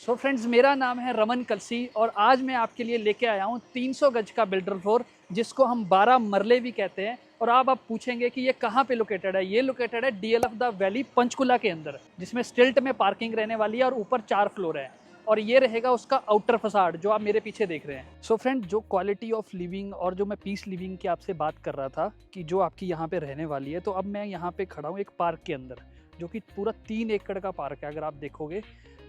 So friends, मेरा नाम है रमन कलसी और आज मैं आपके लिए लेके आया हूँ 300 गज का बिल्डर फ्लोर, जिसको हम 12 मरले भी कहते हैं। और आप पूछेंगे कि ये कहाँ पे लोकेटेड है। ये लोकेटेड है डीएलएफ द वैली पंचकुला के अंदर, जिसमें स्टिल्ट में पार्किंग रहने वाली है और ऊपर 4 फ्लोर है। और ये रहेगा उसका आउटर फसाड जो आप मेरे पीछे देख रहे हैं। सो फ्रेंड, जो क्वालिटी ऑफ लिविंग और जो मैं पीस लिविंग की आपसे बात कर रहा था कि जो आपकी यहाँ पे रहने वाली है, तो अब मैं यहाँ पे खड़ा हूँ एक पार्क के अंदर, जो कि पूरा 3 एकड़ का पार्क है। अगर आप देखोगे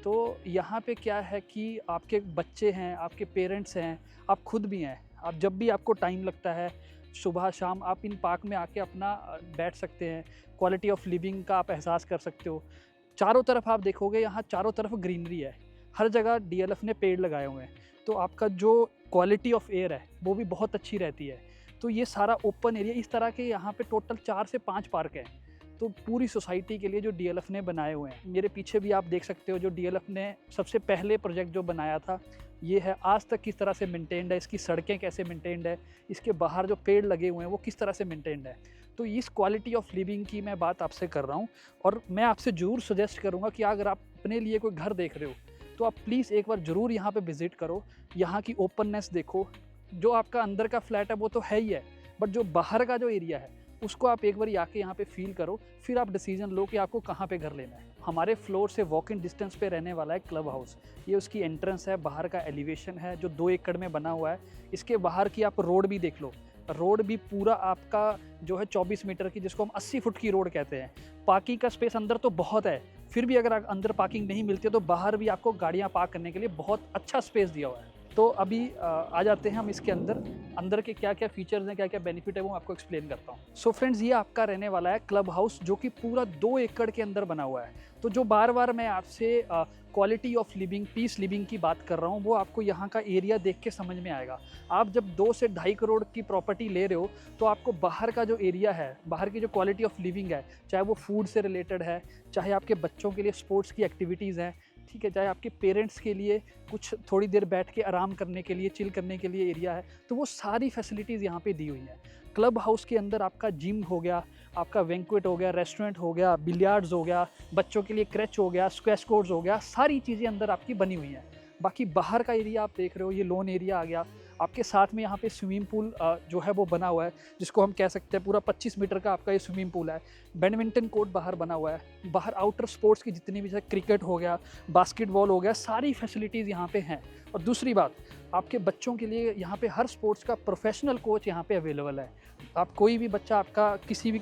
तो यहाँ पे क्या है कि आपके बच्चे हैं, आपके पेरेंट्स हैं, आप खुद भी हैं। आप जब भी आपको टाइम लगता है, सुबह शाम, आप इन पार्क में आके अपना बैठ सकते हैं। क्वालिटी ऑफ लिविंग का आप एहसास कर सकते हो। चारों तरफ आप देखोगे, यहाँ चारों तरफ ग्रीनरी है। हर जगह डीएलएफ ने पेड़ लगाए हुए हैं, तो आपका जो क्वालिटी ऑफ एयर है वो भी बहुत अच्छी रहती है। तो ये सारा ओपन एरिया, इस तरह के यहाँ पे टोटल 4 से 5 पार्क हैं। तो पूरी सोसाइटी के लिए जो डीएलएफ ने बनाए हुए हैं। मेरे पीछे भी आप देख सकते हो, जो डीएलएफ ने सबसे पहले प्रोजेक्ट जो बनाया था ये है। आज तक किस तरह से मेंटेन्ड है, इसकी सड़कें कैसे मेंटेन्ड है, इसके बाहर जो पेड़ लगे हुए हैं वो किस तरह से मेंटेन्ड है। तो इस क्वालिटी ऑफ लिविंग की मैं बात आपसे कर रहा हूँ। और मैं आपसे ज़रूर सजेस्ट करूँगा कि अगर आप अपने लिए कोई घर देख रहे हो तो आप प्लीज़ एक बार ज़रूर यहाँ पे विज़िट करो। यहाँ की ओपननेस देखो। जो आपका अंदर का फ्लैट है वो तो है ही है, बट जो बाहर का जो एरिया है उसको आप एक बार आके यहाँ पे फील करो, फिर आप डिसीजन लो कि आपको कहाँ पे घर लेना है। हमारे फ्लोर से वॉक इन डिस्टेंस पे रहने वाला है क्लब हाउस। ये उसकी एंट्रेंस है, बाहर का एलिवेशन है जो 2 एकड़ में बना हुआ है। इसके बाहर की आप रोड भी देख लो। रोड भी पूरा आपका जो है 24 मीटर की, जिसको हम 80 फुट की रोड कहते हैं। पार्किंग का स्पेस अंदर तो बहुत है, फिर भी अगर अंदर पार्किंग नहीं मिलती है तो बाहर भी आपको गाड़ियाँ पार्क करने के लिए बहुत अच्छा स्पेस दिया हुआ है। तो अभी आ जाते हैं हम इसके अंदर के क्या क्या फीचर्स हैं, क्या क्या बेनिफिट है, वो आपको एक्सप्लेन करता हूँ। सो फ्रेंड्स, ये आपका रहने वाला है क्लब हाउस, जो कि पूरा 2 एकड़ के अंदर बना हुआ है। तो जो बार बार मैं आपसे quality of living, peace living की बात कर रहा हूँ, वो आपको यहाँ का एरिया देख के समझ में आएगा। आप जब 2 से 2.5 करोड़ की प्रॉपर्टी ले रहे हो तो आपको बाहर का जो एरिया है, बाहर की जो क्वालिटी ऑफ लिविंग है, चाहे वो फूड से रिलेटेड है, चाहे आपके बच्चों के लिए स्पोर्ट्स की एक्टिविटीज़ हैं, ठीक है, चाहे आपके पेरेंट्स के लिए कुछ थोड़ी देर बैठ के आराम करने के लिए, चिल करने के लिए एरिया है, तो वो सारी फैसिलिटीज़ यहाँ पे दी हुई हैं। क्लब हाउस के अंदर आपका जिम हो गया, आपका बैंक्वेट हो गया, रेस्टोरेंट हो गया, बिलियार्ड्स हो गया, बच्चों के लिए क्रैच हो गया, स्क्वैश कोर्ट्स हो गया, सारी चीज़ें अंदर आपकी बनी हुई हैं। बाकी बाहर का एरिया आप देख रहे हो, ये लॉन एरिया आ गया। आपके साथ में यहाँ पे स्विमिंग पूल जो है वो बना हुआ है, जिसको हम कह सकते हैं पूरा 25 मीटर का आपका ये स्विमिंग पूल है। बैडमिंटन कोर्ट बाहर बना हुआ है। बाहर आउटर स्पोर्ट्स की जितनी भी, जैसे क्रिकेट हो गया, बास्केटबॉल हो गया, सारी फैसिलिटीज़ यहाँ पे हैं। और दूसरी बात, आपके बच्चों के लिए यहाँ पे हर स्पोर्ट्स का प्रोफेशनल कोच यहाँ पे अवेलेबल है। आप कोई भी बच्चा आपका किसी भी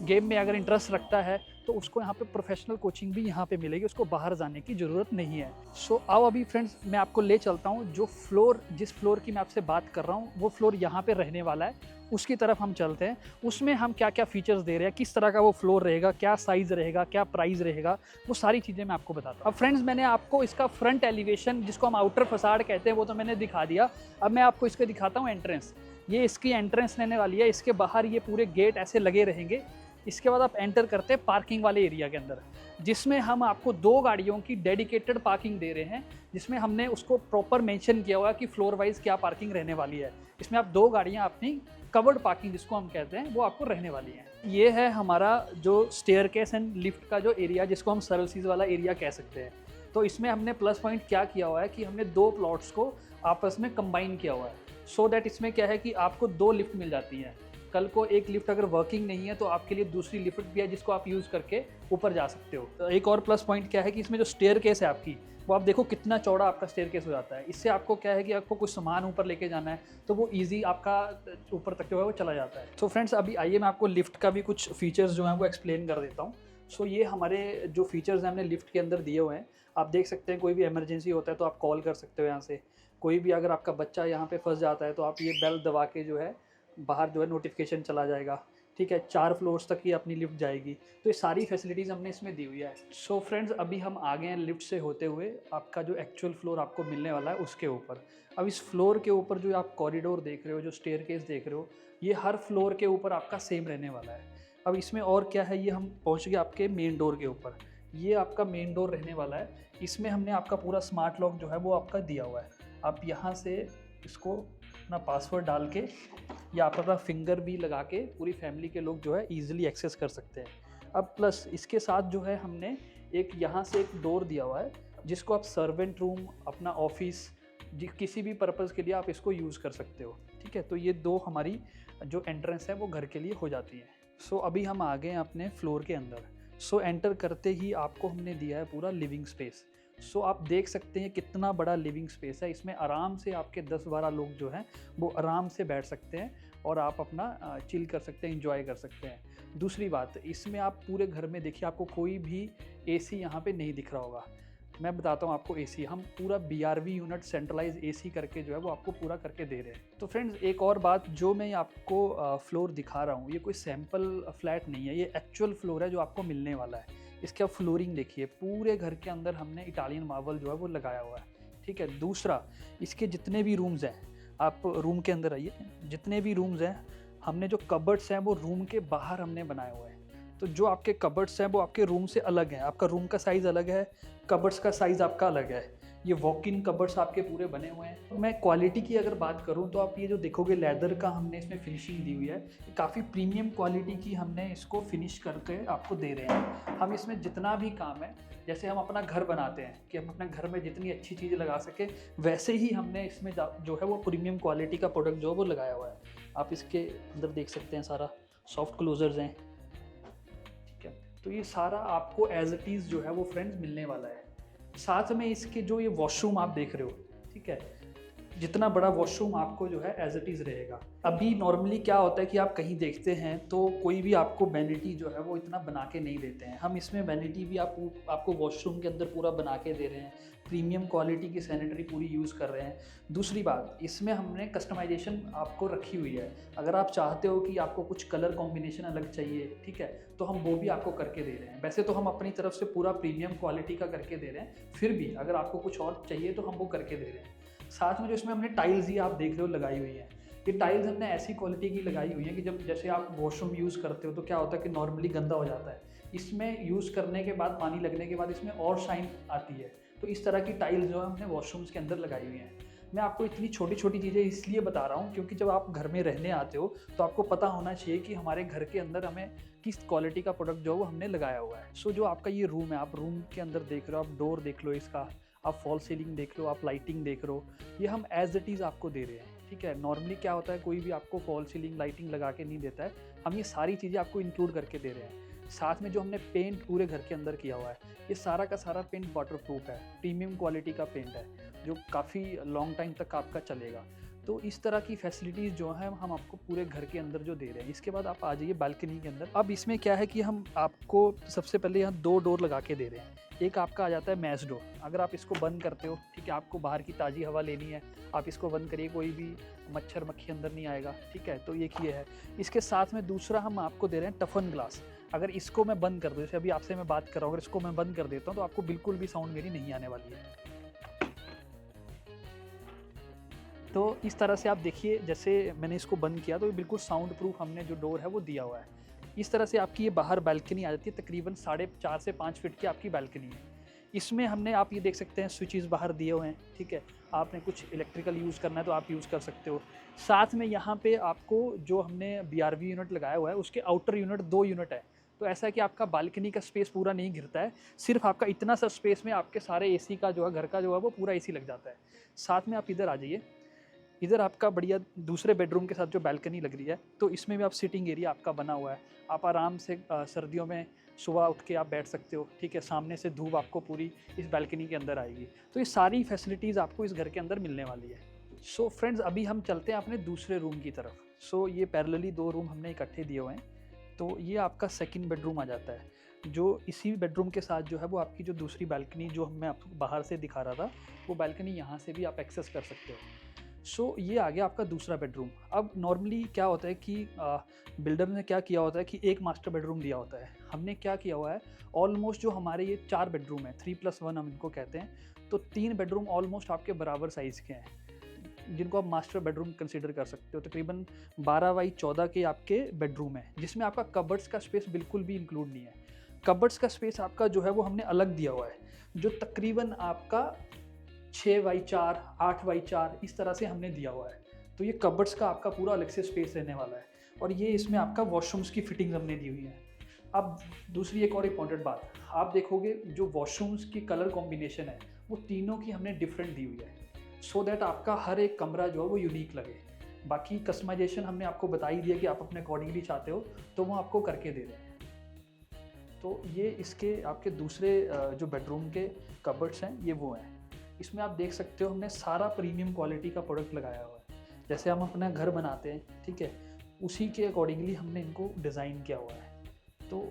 गेम में अगर इंटरेस्ट रखता है तो उसको यहाँ पे प्रोफेशनल कोचिंग भी यहाँ पे मिलेगी, उसको बाहर जाने की ज़रूरत नहीं है। सो आओ अभी फ्रेंड्स, मैं आपको ले चलता हूँ जिस फ्लोर की मैं आपसे बात कर रहा हूँ, वो फ्लोर यहाँ पे रहने वाला है, उसकी तरफ हम चलते हैं। उसमें हम क्या क्या फीचर्स दे रहे हैं, किस तरह का वो फ्लोर रहेगा, क्या साइज़ रहेगा, क्या प्राइस रहेगा, वो सारी चीज़ें मैं आपको बताता हूँ। अब फ्रेंड्स, मैंने आपको इसका फ्रंट एलिवेशन, जिसको हम आउटर फसाड कहते हैं, वो तो मैंने दिखा दिया। अब मैं आपको इसके दिखाता हूँ एंट्रेंस। ये इसकी एंट्रेंस रहने वाली है। इसके बाहर ये पूरे गेट ऐसे लगे रहेंगे। इसके बाद आप एंटर करते हैं पार्किंग वाले एरिया के अंदर, जिसमें हम आपको 2 गाड़ियों की डेडिकेटेड पार्किंग दे रहे हैं, जिसमें हमने उसको प्रॉपर मेंशन किया हुआ है कि फ्लोर वाइज क्या पार्किंग रहने वाली है। इसमें आप 2 गाड़ियां अपनी कवर्ड पार्किंग, जिसको हम कहते हैं, वो आपको रहने वाली है। ये है हमारा जो स्टेयरकेस एंड लिफ्ट का जो एरिया, जिसको हम सर्विसेज वाला एरिया कह सकते हैं। तो इसमें हमने प्लस पॉइंट क्या किया हुआ है कि हमने 2 प्लॉट्स को आपस में कंबाइन किया हुआ है, सो दैट इसमें क्या है कि आपको 2 लिफ्ट मिल जाती हैं। कल को एक लिफ्ट अगर वर्किंग नहीं है तो आपके लिए दूसरी लिफ्ट भी है, जिसको आप यूज़ करके ऊपर जा सकते हो। तो एक और प्लस पॉइंट क्या है कि इसमें जो स्टेयरकेस है आपकी, वो आप देखो कितना चौड़ा आपका स्टेयरकेस हो जाता है। इससे आपको क्या है कि आपको कुछ सामान ऊपर लेके जाना है तो वो ईजी आपका ऊपर तक जो है वो चला जाता है। तो फ्रेंड्स, अभी आइए मैं आपको लिफ्ट का भी कुछ फीचर्स जो हैं वो एक्सप्लेन कर देता हूँ। सो ये हमारे जो फीचर्स हैं हमने लिफ्ट के अंदर दिए हुए हैं। आप देख सकते हैं, कोई भी इमरजेंसी होता है तो आप कॉल कर सकते हो यहाँ से। कोई भी अगर आपका बच्चा यहाँ पे फंस जाता है तो आप ये बेल दबा के जो है बाहर जो है नोटिफिकेशन चला जाएगा, ठीक है। 4 फ्लोर्स तक ही अपनी लिफ्ट जाएगी। तो ये सारी फैसिलिटीज़ हमने इसमें दी हुई है। सो फ्रेंड्स, अभी हम आ गए हैं लिफ्ट से होते हुए आपका जो एक्चुअल फ्लोर आपको मिलने वाला है उसके ऊपर। अब इस फ्लोर के ऊपर जो आप कॉरिडोर देख रहे हो, जो स्टेयरकेस देख रहे हो, ये हर फ्लोर के ऊपर आपका सेम रहने वाला है। अब इसमें और क्या है, ये हम पहुँच गए आपके मेन डोर के ऊपर। ये आपका मेन डोर रहने वाला है। इसमें हमने आपका पूरा स्मार्ट लॉक जो है वो आपका दिया हुआ है। आप यहाँ से इसको अपना पासवर्ड डाल के या आप अपना फिंगर भी लगा के पूरी फैमिली के लोग जो है ईजिली एक्सेस कर सकते हैं। अब प्लस इसके साथ जो है हमने एक यहाँ से एक डोर दिया हुआ है, जिसको आप सर्वेंट रूम, अपना ऑफिस, किसी भी पर्पज़ के लिए आप इसको यूज़ कर सकते हो। ठीक है, तो ये 2 हमारी जो एंट्रेंस है वो घर के लिए हो जाती है। सो अभी हम आ गए हैं अपने फ्लोर के अंदर। सो एंटर करते ही आपको हमने दिया है पूरा लिविंग स्पेस। सो आप देख सकते हैं कितना बड़ा लिविंग स्पेस है। इसमें आराम से आपके 10-12 लोग जो हैं वो आराम से बैठ सकते हैं और आप अपना चिल कर सकते हैं, एंजॉय कर सकते हैं। दूसरी बात, इसमें आप पूरे घर में देखिए आपको कोई भी एसी यहाँ पे नहीं दिख रहा होगा। मैं बताता हूँ आपको एसी, हम पूरा BRV यूनिट सेंट्रलाइज एसी करके जो है वो आपको पूरा करके दे रहे हैं। तो फ्रेंड्स, एक और बात, जो मैं आपको फ्लोर दिखा रहा हूँ ये कोई सैम्पल फ्लैट नहीं है, ये एक्चुअल फ्लोर है जो आपको मिलने वाला है। इसके आप फ्लोरिंग देखिए, पूरे घर के अंदर हमने इटालियन मार्बल जो है वो लगाया हुआ है। ठीक है, दूसरा, इसके जितने भी रूम्स हैं, आप रूम के अंदर आइए, जितने भी रूम्स हैं हमने जो कबर्ड्स हैं वो रूम के बाहर हमने बनाए हुए हैं। तो जो आपके कबर्ड्स हैं वो आपके रूम से अलग हैं, आपका रूम का साइज़ अलग है, कबर्ड्स का साइज़ आपका अलग है। ये वॉक इन कबर्ड्स आपके पूरे बने हुए हैं। तो मैं क्वालिटी की अगर बात करूं तो आप ये जो देखोगे लेदर का हमने इसमें फिनिशिंग दी हुई है, काफ़ी प्रीमियम क्वालिटी की हमने इसको फिनिश करके आपको दे रहे हैं। हम इसमें जितना भी काम है, जैसे हम अपना घर बनाते हैं कि हम अपने घर में जितनी अच्छी चीज़ें लगा सकें, वैसे ही हमने इसमें जो है वो प्रीमियम क्वालिटी का प्रोडक्ट जो है वो लगाया हुआ है। आप इसके अंदर देख सकते हैं सारा सॉफ्ट क्लोजर्स हैं। तो ये सारा आपको एज इट इज़ जो है वो फ्रेंड्स मिलने वाला है। साथ में इसके जो ये वॉशरूम आप देख रहे हो, ठीक है, जितना बड़ा वॉशरूम आपको जो है एज इट इज़ रहेगा। अभी नॉर्मली क्या होता है कि आप कहीं देखते हैं तो कोई भी आपको वैनिटी जो है वो इतना बना के नहीं देते हैं। हम इसमें वैनिटी भी आपको वॉशरूम के अंदर पूरा बना के दे रहे हैं, प्रीमियम क्वालिटी की सैनिटरी पूरी यूज़ कर रहे हैं। दूसरी बात, इसमें हमने कस्टमाइजेशन आपको रखी हुई है। अगर आप चाहते हो कि आपको कुछ कलर कॉम्बिनेशन अलग चाहिए, ठीक है, तो हम वो भी आपको करके दे रहे हैं। वैसे तो हम अपनी तरफ से पूरा प्रीमियम क्वालिटी का करके दे रहे हैं, फिर भी अगर आपको कुछ और चाहिए तो हम वो करके दे रहे हैं। साथ में जो इसमें हमने टाइल्स ही आप देख रहे हो लगाई हुई है, ये टाइल्स हमने ऐसी क्वालिटी की लगाई हुई है कि जब जैसे आप वॉशरूम यूज़ करते हो तो क्या होता है कि नॉर्मली गंदा हो जाता है, इसमें यूज़ करने के बाद, पानी लगने के बाद इसमें और शाइन आती है। तो इस तरह की टाइल्स जो है हमने वॉशरूम्स के अंदर लगाई हुई हैं। मैं आपको इतनी छोटी छोटी चीज़ें इसलिए बता रहा हूँ क्योंकि जब आप घर में रहने आते हो तो आपको पता होना चाहिए कि हमारे घर के अंदर हमें किस क्वालिटी का प्रोडक्ट जो है वो हमने लगाया हुआ है। सो जो आपका ये रूम है, आप रूम के अंदर देख रहे हो, आप डोर देख लो इसका, आप फॉल सीलिंग देख लो, आप लाइटिंग देख रहे हो, ये हम एज इट इज़ आपको दे रहे हैं। ठीक है, नॉर्मली क्या होता है कोई भी आपको फॉल सीलिंग लाइटिंग लगा के नहीं देता है, हम ये सारी चीज़ें आपको इंक्लूड करके दे रहे हैं। साथ में जो हमने पेंट पूरे घर के अंदर किया हुआ है, ये सारा का सारा पेंट वाटरप्रूफ है, प्रीमियम क्वालिटी का पेंट है जो काफ़ी लॉन्ग टाइम तक आपका चलेगा। तो इस तरह की फैसिलिटीज़ जो है हम आपको पूरे घर के अंदर जो दे रहे हैं। इसके बाद आप आ जाइए बालकनी के अंदर। अब इसमें क्या है कि हम आपको सबसे पहले यहाँ 2 डोर लगा के दे रहे हैं। एक आपका आ जाता है मैश डोर, अगर आप इसको बंद करते हो, ठीक है, आपको बाहर की ताज़ी हवा लेनी है, आप इसको बंद करिए, कोई भी मच्छर मक्खी अंदर नहीं आएगा। ठीक है, तो एक ये है। इसके साथ में दूसरा हम आपको दे रहे हैं टफन ग्लास। अगर इसको मैं बंद कर दूँ, जैसे अभी आपसे मैं बात कर रहा हूँ, अगर इसको मैं बंद कर देता हूँ तो आपको बिल्कुल भी साउंड मेरी नहीं आने वाली है। तो इस तरह से आप देखिए, जैसे मैंने इसको बंद किया तो बिल्कुल साउंड प्रूफ हमने जो डोर है वो दिया हुआ है। इस तरह से आपकी ये बाहर बालकनी आ जाती है, तकरीबन 4.5 से 5 फीट की आपकी बालकनी है। इसमें हमने, आप ये देख सकते हैं, स्विचेस बाहर दिए हुए हैं। ठीक है, आपने कुछ इलेक्ट्रिकल यूज़ करना है तो आप यूज़ कर सकते हो। साथ में यहाँ पे आपको जो हमने BRV यूनिट लगाया हुआ है उसके आउटर यूनिट 2 यूनिट है। तो ऐसा है कि आपका बालकनी का स्पेस पूरा नहीं घिरता है, सिर्फ आपका इतना सा स्पेस में आपके सारे AC का जो है, घर का जो है वो पूरा AC लग जाता है। साथ में आप इधर आ जाइए, इधर आपका बढ़िया दूसरे बेडरूम के साथ जो बालकनी लग रही है, तो इसमें भी आप सिटिंग एरिया आपका बना हुआ है। आप आराम से सर्दियों में सुबह उठ के आप बैठ सकते हो। ठीक है, सामने से धूप आपको पूरी इस बालकनी के अंदर आएगी। तो ये सारी फैसिलिटीज़ आपको इस घर के अंदर मिलने वाली है। सो फ्रेंड्स, अभी हम चलते हैं अपने दूसरे रूम की तरफ। सो ये पैरेलली 2 रूम हमने इकट्ठे दिए हुए हैं। तो ये आपका सेकंड बेडरूम आ जाता है, जो इसी बेडरूम के साथ जो है वो आपकी जो दूसरी बालकनी जो मैं आपको बाहर से दिखा रहा था, वो बालकनी यहाँ से भी आप एक्सेस कर सकते हो। सो ये आ गया आपका दूसरा बेडरूम। अब नॉर्मली क्या होता है कि बिल्डर ने क्या किया होता है कि एक मास्टर बेडरूम दिया होता है। हमने क्या किया हुआ है, ऑलमोस्ट जो हमारे ये 4 बेडरूम है, 3+1 हम इनको कहते हैं, तो 3 बेडरूम ऑलमोस्ट आपके बराबर साइज़ के हैं, जिनको आप मास्टर बेडरूम कंसीडर कर सकते हो। तकरीबन 12x14 के आपके बेडरूम है, जिसमें आपका कबर्ड्स का स्पेस बिल्कुल भी इंक्लूड नहीं है। कबर्ड्स का स्पेस आपका जो है वो हमने अलग दिया हुआ है, जो तकरीबन आपका 6x4, 8x4 इस तरह से हमने दिया हुआ है। तो ये कबर्ड्स का आपका पूरा अलग से स्पेस रहने वाला है, और ये इसमें आपका वॉशरूम्स की फिटिंग्स हमने दी हुई है। अब दूसरी एक और इम्पॉर्टेंट बात, आप देखोगे जो वॉशरूम्स की कलर कॉम्बिनेशन है वो तीनों की हमने डिफरेंट दी हुई है, सो दैट आपका हर एक कमरा जो है वो यूनिक लगे। बाकी कस्टमाइजेशन हमने आपको बता ही दिया कि आप अपने अकॉर्डिंगली चाहते हो तो वो आपको करके दे रहे हैं। तो ये इसके आपके दूसरे जो बेडरूम के कबर्ड्स हैं ये वो हैं। इसमें आप देख सकते हो हमने सारा प्रीमियम क्वालिटी का प्रोडक्ट लगाया हुआ है। जैसे हम अपना घर बनाते हैं, ठीक है, उसी के अकॉर्डिंगली हमने इनको डिज़ाइन किया हुआ है। तो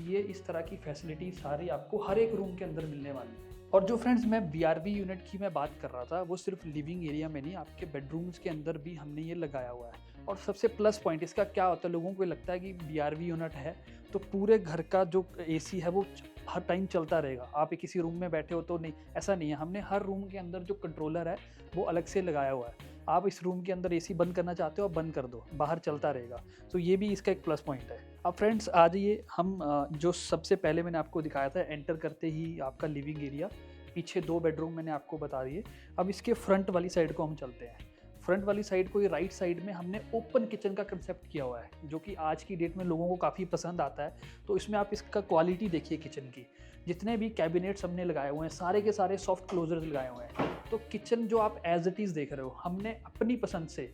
ये इस तरह की फैसिलिटी सारी आपको हर एक रूम के अंदर मिलने वाली है। और जो फ्रेंड्स मैं BRV यूनिट की मैं बात कर रहा था, वो सिर्फ लिविंग एरिया में नहीं, आपके बेडरूम्स के अंदर भी हमने ये लगाया हुआ है। और सबसे प्लस पॉइंट इसका क्या होता है, लोगों को लगता है कि BRV यूनिट है तो पूरे घर का जो AC है वो हर टाइम चलता रहेगा, आप किसी रूम में बैठे हो तो नहीं, ऐसा नहीं है। हमने हर रूम के अंदर जो कंट्रोलर है वो अलग से लगाया हुआ है। आप इस रूम के अंदर AC बंद करना चाहते हो, आप बंद कर दो, बाहर चलता रहेगा। तो ये भी इसका एक प्लस पॉइंट है। अब फ्रेंड्स आ जाइए, हम जो सबसे पहले मैंने आपको दिखाया था एंटर करते ही आपका लिविंग एरिया, पीछे 2 बेडरूम मैंने आपको बता दिए। अब इसके फ्रंट वाली साइड को हम चलते हैं। फ्रंट वाली साइड को, ये राइट साइड में हमने ओपन किचन का कंसेप्ट किया हुआ है, जो कि आज की डेट में लोगों को काफ़ी पसंद आता है। तो इसमें आप इसका क्वालिटी देखिए किचन की, जितने भी कैबिनेट्स हमने लगाए हुए हैं सारे के सारे सॉफ्ट क्लोजर्स लगाए हुए हैं। तो किचन जो आप एज इट इज़ देख रहे हो, हमने अपनी पसंद से,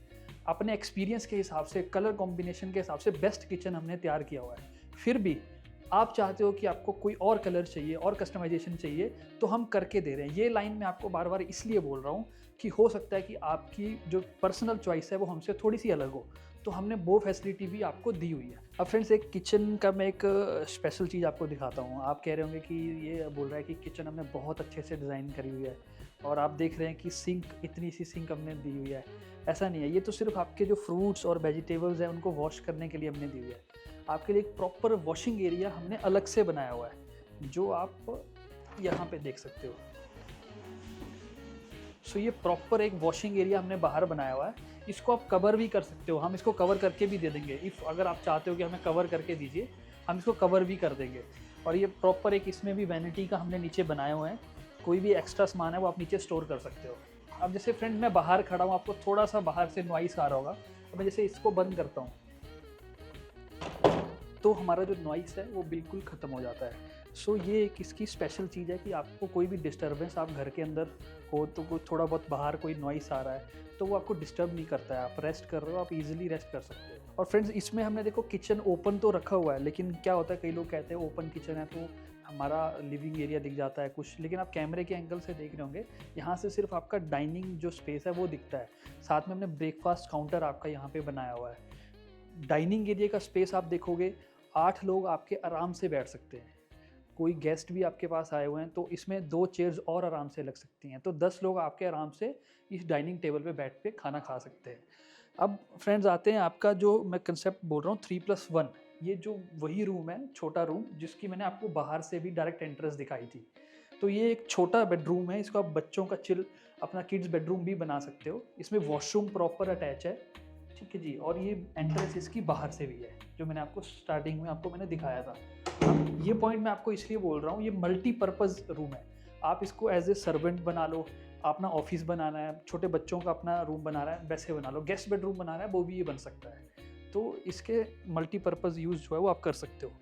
अपने एक्सपीरियंस के हिसाब से, कलर कॉम्बिनेशन के हिसाब से बेस्ट किचन हमने तैयार किया हुआ है। फिर भी आप चाहते हो कि आपको कोई और कलर चाहिए और कस्टमाइजेशन चाहिए तो हम करके दे रहे हैं। ये लाइन मैं आपको बार बार इसलिए बोल रहा हूँ कि हो सकता है कि आपकी जो पर्सनल चॉइस है वो हमसे थोड़ी सी अलग हो, तो हमने वो फैसिलिटी भी आपको दी हुई है। अब फ्रेंड्स एक किचन का मैं एक स्पेशल चीज़ आपको दिखाता हूँ। आप कह रहे होंगे कि ये बोल रहा है कि किचन हमने बहुत अच्छे से डिज़ाइन करी हुई है, और आप देख रहे हैं कि सिंक, इतनी सी सिंक हमने दी हुई है। ऐसा नहीं है, ये तो सिर्फ आपके जो फ्रूट्स और वेजिटेबल्स हैं उनको वॉश करने के लिए हमने दी हुई है। आपके लिए एक प्रॉपर वॉशिंग एरिया हमने अलग से बनाया हुआ है, जो आप यहाँ पे देख सकते हो। सो ये प्रॉपर एक वॉशिंग एरिया हमने बाहर बनाया हुआ है। इसको आप कवर भी कर सकते हो, हम इसको कवर करके भी दे देंगे। इफ़ अगर आप चाहते हो कि हमें कवर करके दीजिए, हम इसको कवर भी कर देंगे। और ये प्रॉपर एक इसमें भी वैनिटी का हमने नीचे बनाए हुए हैं, कोई भी एक्स्ट्रा सामान है वो आप नीचे स्टोर कर सकते हो। अब जैसे फ्रेंड मैं बाहर खड़ा हूँ, आपको थोड़ा सा बाहर से नॉइस आ रहा होगा, तो मैं जैसे इसको बंद करता हूँ तो हमारा जो नॉइस है वो बिल्कुल ख़त्म हो जाता है। सो ये एक इसकी स्पेशल चीज़ है कि आपको कोई भी डिस्टर्बेंस, आप घर के अंदर हो तो कोई थोड़ा बहुत बाहर कोई नॉइस आ रहा है तो वो आपको डिस्टर्ब नहीं करता है। आप रेस्ट कर रहे हो, आप इजीली रेस्ट कर सकते हो। और फ्रेंड्स इसमें हमने देखो किचन ओपन तो रखा हुआ है, लेकिन क्या होता है, कई लोग कहते हैं ओपन किचन है तो हमारा लिविंग एरिया दिख जाता है कुछ, लेकिन आप कैमरे के एंगल से देख रहे होंगे, यहाँ से सिर्फ आपका डाइनिंग जो स्पेस है वो दिखता है। साथ में हमने ब्रेकफास्ट काउंटर आपका यहाँ पे बनाया हुआ है। डाइनिंग एरिया का स्पेस आप देखोगे, 8 लोग आपके आराम से बैठ सकते हैं। कोई गेस्ट भी आपके पास आए हुए हैं तो इसमें 2 चेयर्स और आराम से लग सकती हैं, तो 10 लोग आपके आराम से इस डाइनिंग टेबल पे बैठ के खाना खा सकते हैं। अब फ्रेंड्स आते हैं आपका जो मैं कंसेप्ट बोल रहा हूँ 3+1, ये जो वही रूम है, छोटा रूम, जिसकी मैंने आपको बाहर से भी डायरेक्ट एंट्रेंस दिखाई थी। तो ये एक छोटा बेडरूम है, इसको आप बच्चों का चिल अपना किड्स बेडरूम भी बना सकते हो। इसमें वॉशरूम प्रॉपर अटैच है, ठीक है जी। और ये एंट्रेंस इसकी बाहर से भी है, जो मैंने आपको स्टार्टिंग में आपको मैंने दिखाया था। अब ये पॉइंट मैं आपको इसलिए बोल रहा हूँ, ये मल्टीपर्पज़ रूम है। आप इसको एज ए सर्वेंट बना लो, अपना ऑफिस बनाना है, छोटे बच्चों का अपना रूम बनाना है वैसे बना लो, गेस्ट बेडरूम बनाना है वो भी ये बन सकता है। तो इसके मल्टीपर्पज़ यूज़ जो है वो आप कर सकते हो।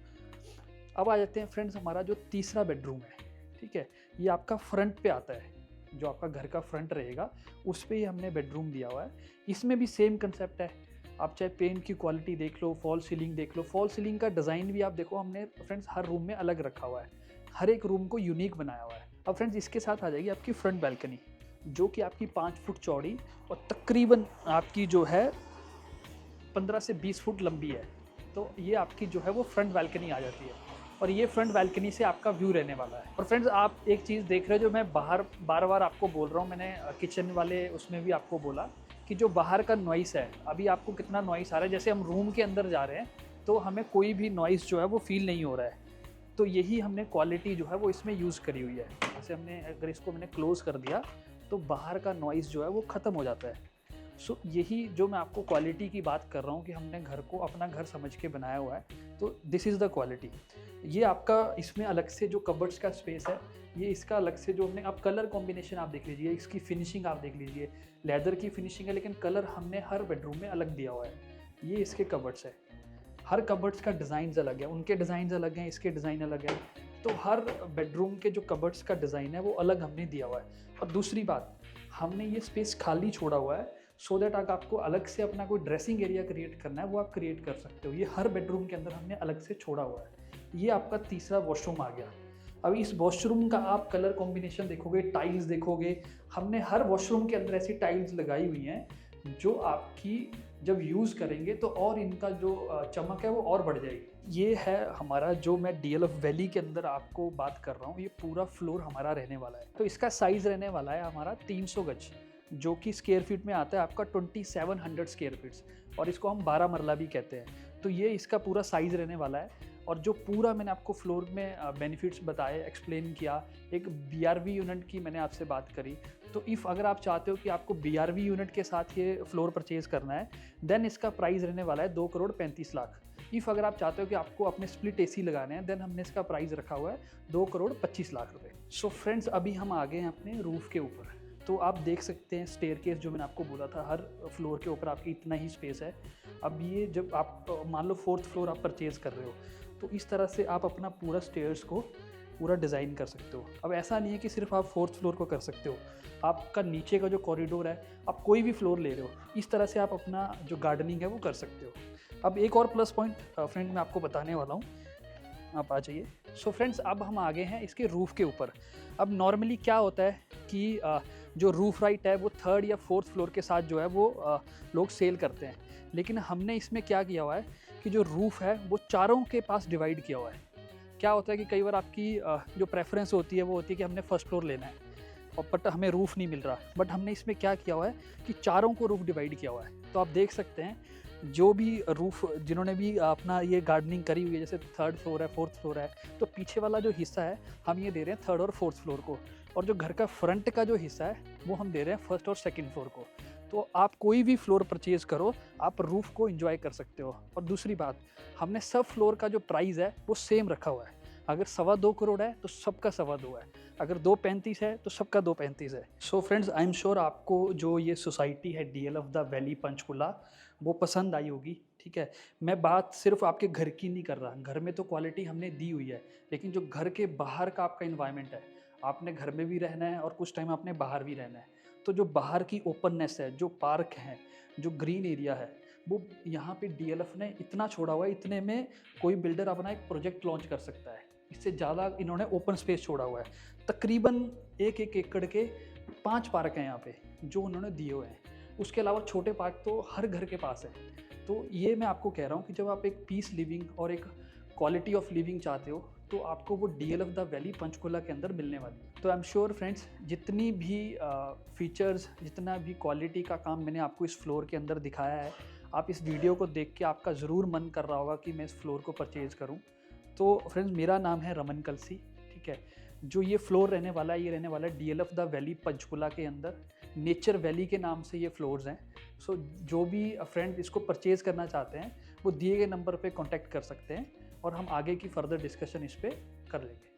अब आ जाते हैं फ्रेंड्स हमारा जो तीसरा बेडरूम है, ठीक है, ये आपका फ्रंट पे आता है। जो आपका घर का फ्रंट रहेगा उस पे ही हमने बेडरूम दिया हुआ है। इसमें भी सेम कंसेप्ट है, आप चाहे पेंट की क्वालिटी देख लो, फॉल सीलिंग देख लो, फॉल सीलिंग का डिज़ाइन भी आप देखो, हमने फ्रेंड्स हर रूम में अलग रखा हुआ है, हर एक रूम को यूनिक बनाया हुआ है। अब फ्रेंड्स इसके साथ आ जाएगी आपकी फ्रंट बैल्कनी, जो कि आपकी 5 फुट चौड़ी और तकरीबन आपकी जो है 15 से 20 फुट लंबी है। तो ये आपकी जो है वो फ्रंट बैल्कनी आ जाती है, और ये फ्रंट बैल्कनी से आपका व्यू रहने वाला है। और फ्रेंड्स आप एक चीज़ देख रहे हो जो मैं बाहर बार बार आपको बोल रहा हूँ, मैंने किचन वाले उसमें भी आपको बोला कि जो बाहर का नॉइस है, अभी आपको कितना नॉइस आ रहा है, जैसे हम रूम के अंदर जा रहे हैं तो हमें कोई भी नॉइस जो है वो फील नहीं हो रहा है। तो यही हमने क्वालिटी जो है वो इसमें यूज़ करी हुई है। जैसे हमने अगर इसको मैंने क्लोज़ कर दिया तो बाहर का नॉइस जो है वो ख़त्म हो जाता है। सो यही जो मैं आपको क्वालिटी की बात कर रहा हूँ कि हमने घर को अपना घर समझ के बनाया हुआ है, तो दिस इज़ द क्वालिटी। ये आपका इसमें अलग से जो कबर्ड्स का स्पेस है, ये इसका अलग से जो हमने, आप कलर कॉम्बिनेशन आप देख लीजिए, इसकी फिनिशिंग आप देख लीजिए, लेदर की फिनिशिंग है, लेकिन कलर हमने हर बेडरूम में अलग दिया हुआ है। ये इसके कबर्ड्स है, हर कबर्ड्स का डिज़ाइन अलग है, उनके डिज़ाइन अलग हैं, इसके डिज़ाइन अलग है। तो हर बेडरूम के जो कबर्ड्स का डिज़ाइन है वो अलग हमने दिया हुआ है। और दूसरी बात, हमने ये स्पेस खाली छोड़ा हुआ है सो दैट अगर आपको अलग से अपना कोई ड्रेसिंग एरिया क्रिएट करना है वो आप क्रिएट कर सकते हो। ये हर बेडरूम के अंदर हमने अलग से छोड़ा हुआ है। ये आपका तीसरा वॉशरूम आ गया। अब इस वॉशरूम का आप कलर कॉम्बिनेशन देखोगे, टाइल्स देखोगे, हमने हर वॉशरूम के अंदर ऐसी टाइल्स लगाई हुई हैं जो आपकी जब यूज़ करेंगे तो और इनका जो चमक है वो और बढ़ जाएगी। ये है हमारा जो मैं DLF वैली के अंदर आपको बात कर रहा हूँ, ये पूरा फ्लोर हमारा रहने वाला है। तो इसका साइज़ रहने वाला है हमारा 300 गज, जो कि स्क्वायर फीट में आता है आपका 2700 स्क्वायर फीट्स, और इसको हम 12 मरला भी कहते हैं। तो ये इसका पूरा साइज़ रहने वाला है। और जो पूरा मैंने आपको फ्लोर में बेनिफिट्स बताए, एक्सप्लेन किया, एक BRV यूनिट की मैंने आपसे बात करी। तो इफ़ अगर आप चाहते हो कि आपको BRV यूनिट के साथ ये फ्लोर परचेज़ करना है, देन इसका प्राइस रहने वाला है 2,35,00,000। इफ़ अगर आप चाहते हो कि आपको अपने स्प्लिट AC लगाने हैं, देन हमने इसका प्राइस रखा हुआ है 2,25,00,000 रुपये। सो फ्रेंड्स, अभी हम आ गए हैं अपने रूफ़ के ऊपर। तो आप देख सकते हैं स्टेयरकेस, जो मैंने आपको बोला था, हर फ्लोर के ऊपर आपकी इतना ही स्पेस है। अब ये जब आप मान लो 4th फ्लोर आप परचेज़ कर रहे हो, तो इस तरह से आप अपना पूरा स्टेयर्स को पूरा डिज़ाइन कर सकते हो। अब ऐसा नहीं है कि सिर्फ आप 4th फ्लोर को कर सकते हो, आपका नीचे का जो कॉरिडोर है, आप कोई भी फ्लोर ले रहे हो, इस तरह से आप अपना जो गार्डनिंग है वो कर सकते हो। अब एक और प्लस पॉइंट फ्रेंड मैं आपको बताने वाला हूँ, आप आ जाइए। सो फ्रेंड्स, अब हम आगे हैं इसके रूफ़ के ऊपर। अब नॉर्मली क्या होता है कि जो रूफ़ राइट है वो 3rd या 4th फ्लोर के साथ जो है वो लोग सेल करते हैं, लेकिन हमने इसमें क्या किया हुआ है कि जो रूफ़ है वो चारों के पास डिवाइड किया हुआ है। क्या होता है कि कई बार आपकी जो प्रेफरेंस होती है वो होती है कि हमने फर्स्ट फ्लोर लेना है, और बट हमें रूफ़ नहीं मिल रहा। बट हमने इसमें क्या किया हुआ है कि चारों को रूफ़ डिवाइड किया हुआ है। तो आप देख सकते हैं जो भी रूफ़ जिन्होंने भी अपना ये गार्डनिंग करी हुई है, जैसे 3rd फ्लोर है, 4th फ्लोर है, तो पीछे वाला जो हिस्सा है हम ये दे रहे हैं 3rd और 4th फ्लोर को, और जो घर का फ्रंट का जो हिस्सा है वो हम दे रहे हैं 1st और 2nd फ्लोर को। तो आप कोई भी फ्लोर परचेज़ करो, आप रूफ़ को एंजॉय कर सकते हो। और दूसरी बात, हमने सब फ्लोर का जो प्राइस है वो सेम रखा हुआ है। अगर 2.25 करोड़ है तो सबका 2.25 है, अगर 2.35 है तो सबका 2.35 है। So friends, I am sure आपको जो ये सोसाइटी है DLF द वैली पंचकुला वो पसंद आई होगी। ठीक है, मैं बात सिर्फ आपके घर की नहीं कर रहा, घर में तो क्वालिटी हमने दी हुई है, लेकिन जो घर के बाहर का आपका इन्वायरमेंट है, आपने घर में भी रहना है और कुछ टाइम आपने बाहर भी रहना है, तो जो बाहर की ओपननेस है, जो पार्क है, जो ग्रीन एरिया है, वो यहाँ पे DLF ने इतना छोड़ा हुआ है, इतने में कोई बिल्डर अपना एक प्रोजेक्ट लॉन्च कर सकता है। इससे ज़्यादा इन्होंने ओपन स्पेस छोड़ा हुआ है। तकरीबन 1-1 एकड़ के 5 पार्क हैं यहाँ पे जो उन्होंने दिए हुए हैं। उसके अलावा छोटे पार्क तो हर घर के पास है। तो ये मैं आपको कह रहा हूँ कि जब आप एक पीस लिविंग और एक क्वालिटी ऑफ लिविंग चाहते हो तो आपको वो DLF द वैली पंचकुला के अंदर मिलने वाली है। तो आई एम श्योर फ्रेंड्स, जितनी भी फीचर्स, जितना भी क्वालिटी का काम मैंने आपको इस फ्लोर के अंदर दिखाया है, आप इस वीडियो को देख के आपका ज़रूर मन कर रहा होगा कि मैं इस फ्लोर को परचेज़ करूं। तो फ्रेंड्स, मेरा नाम है रमन कलसी। ठीक है, जो ये फ्लोर रहने वाला है, ये रहने वाला है DLF द वैली पंचकुला के अंदर, नेचर वैली के नाम से ये फ्लोर्स हैं। सो जो भी फ्रेंड इसको परचेज़ करना चाहते हैं वो दिए गए नंबर पे कांटेक्ट कर सकते हैं और हम आगे की फर्दर डिस्कशन इस पर कर लेंगे।